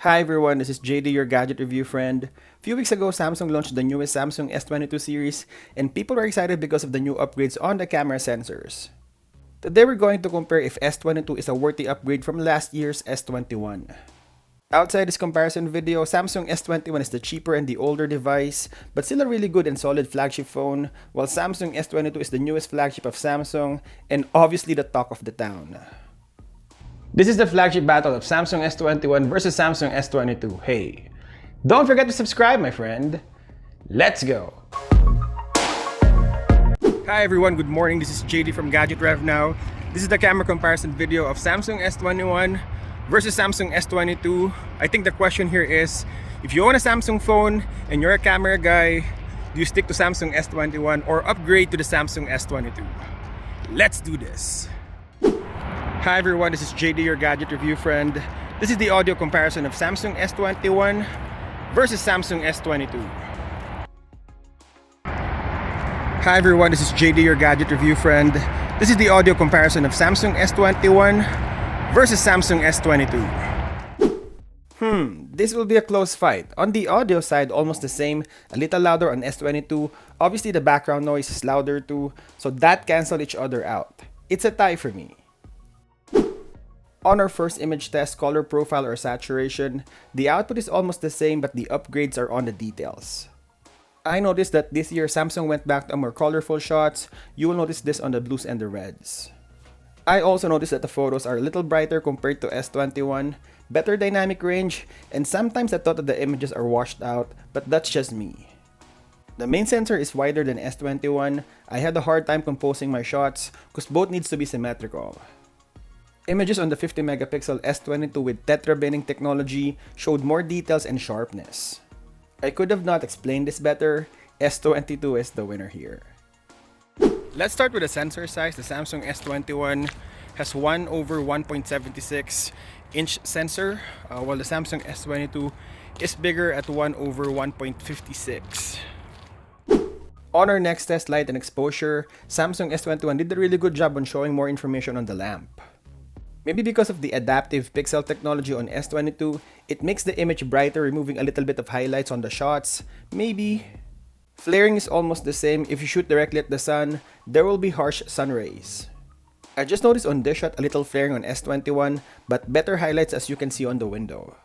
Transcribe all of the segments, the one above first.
Hi everyone, this is JD, your gadget review friend. A few weeks ago, Samsung launched the newest Samsung S22 series, and people are excited because of the new upgrades on the camera sensors. Today we're going to compare if S22 is a worthy upgrade from last year's S21. Outside this comparison video, Samsung S21 is the cheaper and the older device, but still a really good and solid flagship phone, while Samsung S22 is the newest flagship of Samsung, and obviously the talk of the town. This is the flagship battle of Samsung S21 versus Samsung S22. Hey, don't forget to subscribe, my friend. Let's go! Hi everyone, good morning. This is JD from Gadget Rev Now. This is the camera comparison video of Samsung S21 versus Samsung S22. I think the question here is, if you own a Samsung phone and you're a camera guy, do you stick to Samsung S21 or upgrade to the Samsung S22? Let's do this! Hi everyone, this is JD, your gadget review friend. This is the audio comparison of Samsung S21 versus Samsung S22. Hi everyone, this is JD, your gadget review friend. This is the audio comparison of Samsung S21 versus Samsung S22. This will be a close fight. On the audio side, almost the same, a little louder on S22. Obviously the background noise is louder too, so that cancel each other out. It's a tie for me. On our first image test, color profile or saturation, the output is almost the same but the upgrades are on the details. I noticed that this year Samsung went back to more colorful shots. You will notice this on the blues and the reds. I also noticed that the photos are a little brighter compared to S21, better dynamic range, and sometimes I thought that the images are washed out, but that's just me. The main sensor is wider than S21. I had a hard time composing my shots because both needs to be symmetrical. Images on the 50 megapixel S22 with tetra binning technology showed more details and sharpness. I could have not explained this better. S22 is the winner here. Let's start with the sensor size. The Samsung S21 has 1/1.76 inch sensor, while the Samsung S22 is bigger at 1/1.56. On our next test, light and exposure, Samsung S21 did a really good job on showing more information on the lamp. Maybe because of the adaptive pixel technology on S22, it makes the image brighter, removing a little bit of highlights on the shots. Maybe. Flaring is almost the same. If you shoot directly at the sun, there will be harsh sun rays. I just noticed on this shot a little flaring on S21, but better highlights as you can see on the window.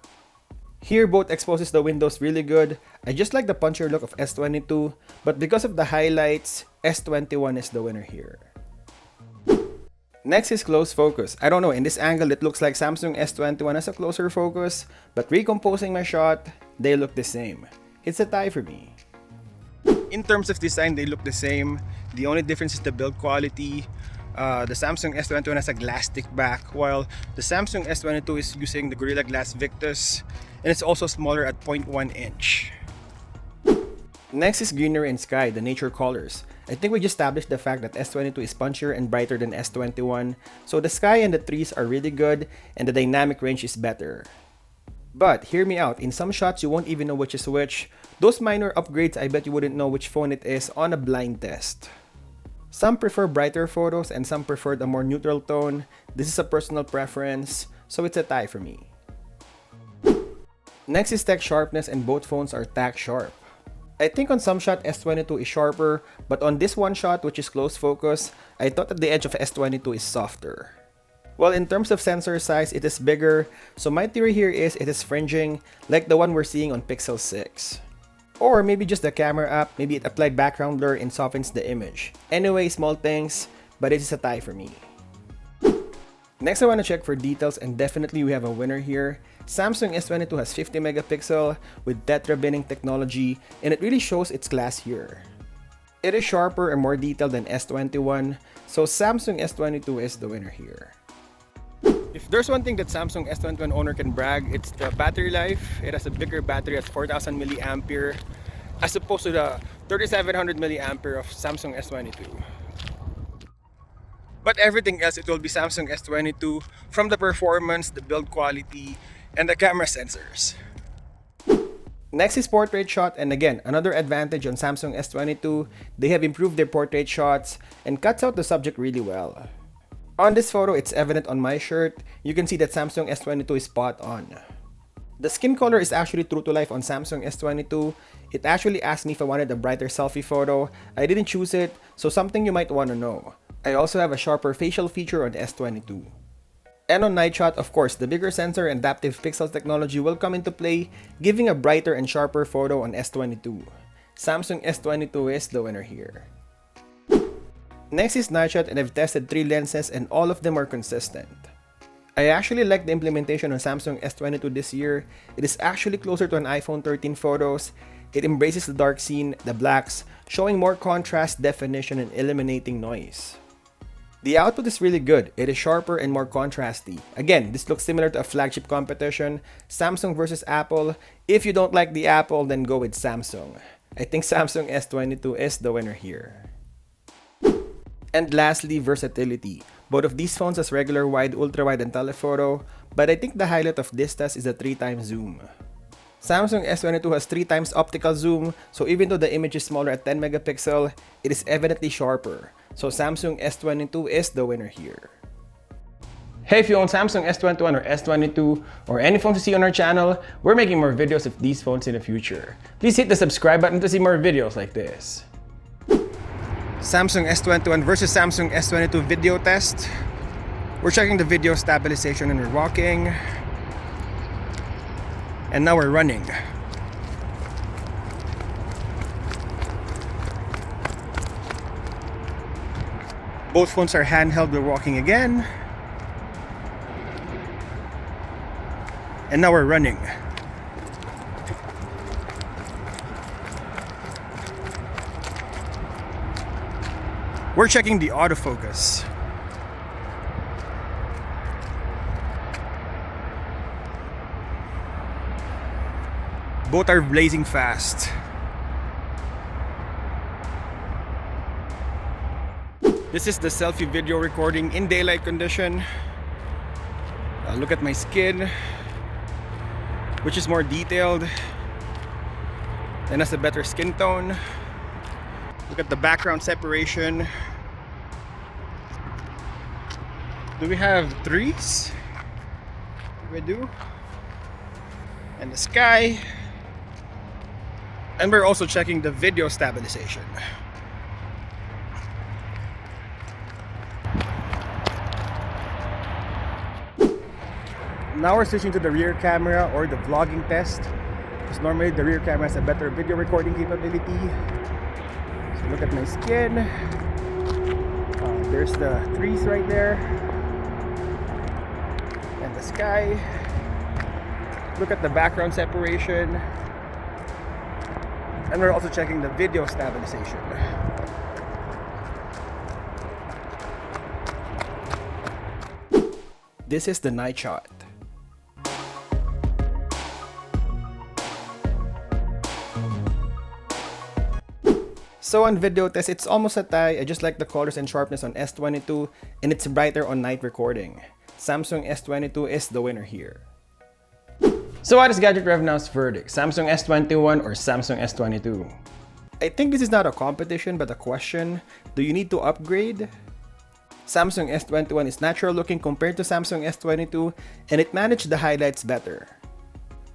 Here both exposes the windows really good. I just like the punchier look of S22, but because of the highlights, S21 is the winner here. Next is close focus. I don't know, in this angle it looks like Samsung S21 has a closer focus, but recomposing my shot, they look the same. It's a tie for me. In terms of design, they look the same. The only difference is the build quality. The Samsung S21 has a glass stick back, while the Samsung S22 is using the Gorilla Glass Victus, and it's also smaller at 0.1 inch. Next is greenery and sky, the nature colors. I think we just established the fact that S22 is punchier and brighter than S21, so the sky and the trees are really good and the dynamic range is better. But hear me out, in some shots you won't even know which is which. Those minor upgrades, I bet you wouldn't know which phone it is on a blind test. Some prefer brighter photos and some preferred a more neutral tone. This is a personal preference, so it's a tie for me. Next is text sharpness, and both phones are tack sharp. I think on some shot S22 is sharper, but on this one shot, which is close focus, I thought that the edge of S22 is softer. Well, in terms of sensor size, it is bigger, so my theory here is it is fringing, like the one we're seeing on Pixel 6. Or maybe just the camera app, maybe it applied background blur and softens the image. Anyway, small things, but it is a tie for me. Next, I want to check for details, and definitely we have a winner here. Samsung S22 has 50 megapixel with tetra binning technology, and it really shows its class here. It is sharper and more detailed than S21, so Samsung S22 is the winner here. If there's one thing that Samsung S21 owner can brag, it's the battery life. It has a bigger battery at 4000 mAh as opposed to the 3700 mAh of Samsung S22. But everything else, it will be Samsung S22, from the performance, the build quality, and the camera sensors. Next is portrait shot, and again, another advantage on Samsung S22, they have improved their portrait shots and cuts out the subject really well. On this photo, it's evident on my shirt. You can see that Samsung S22 is spot on. The skin color is actually true to life on Samsung S22. It actually asked me if I wanted a brighter selfie photo. I didn't choose it, so something you might want to know. I also have a sharper facial feature on the S22. And on night shot, of course, the bigger sensor and adaptive pixels technology will come into play, giving a brighter and sharper photo on S22. Samsung S22 is the winner here. Next is night shot, and I've tested 3 lenses and all of them are consistent. I actually like the implementation on Samsung S22 this year. It is actually closer to an iPhone 13 photos. It embraces the dark scene, the blacks, showing more contrast, definition, and eliminating noise. The output is really good. It is sharper and more contrasty. Again, this looks similar to a flagship competition, Samsung versus Apple. If you don't like the Apple, then go with Samsung. I think Samsung S22 is the winner here. And lastly, versatility. Both of these phones has regular wide, ultra-wide, and telephoto, but I think the highlight of this test is the 3x zoom. Samsung S22 has 3x optical zoom, so even though the image is smaller at 10 megapixel, it is evidently sharper. So Samsung S22 is the winner here. Hey, if you own Samsung S21 or S22 or any phones you see on our channel, we're making more videos of these phones in the future. Please hit the subscribe button to see more videos like this. Samsung S21 versus Samsung S22 video test. We're checking the video stabilization and we're walking. And now we're running. Both phones are handheld, we're walking again. And now we're running. We're checking the autofocus. Both are blazing fast. This is the selfie video recording in daylight condition. Look at my skin, which is more detailed and has a better skin tone. Look at the background separation. Do we have trees? We do. And the sky. And we're also checking the video stabilization. Now we're switching to the rear camera or the vlogging test, because normally the rear camera has a better video recording capability. So look at my skin. There's the trees right there and the sky. Look at the background separation. And we're also checking the video stabilization. This is the night shot. So on video test, it's almost a tie. I just like the colors and sharpness on S22, and it's brighter on night recording. Samsung S22 is the winner here. So what is Gadget Rev Now's verdict? Samsung S21 or Samsung S22? I think this is not a competition but a question. Do you need to upgrade? Samsung S21 is natural looking compared to Samsung S22, and it managed the highlights better.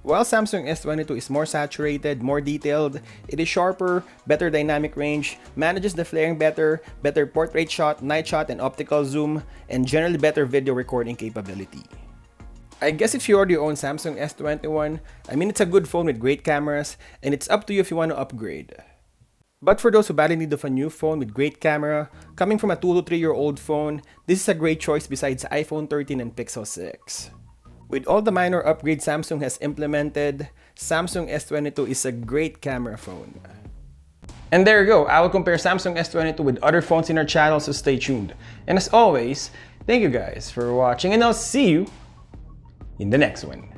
While Samsung S22 is more saturated, more detailed, it is sharper, better dynamic range, manages the flaring better, better portrait shot, night shot, and optical zoom, and generally better video recording capability. I guess if you already own Samsung S21, I mean it's a good phone with great cameras, and it's up to you if you want to upgrade. But for those who badly need of a new phone with great camera, coming from a 2 to 3 year old phone, this is a great choice besides iPhone 13 and Pixel 6. With all the minor upgrades Samsung has implemented, Samsung S22 is a great camera phone. And there you go, I will compare Samsung S22 with other phones in our channel, so stay tuned. And as always, thank you guys for watching, and I'll see you in the next one.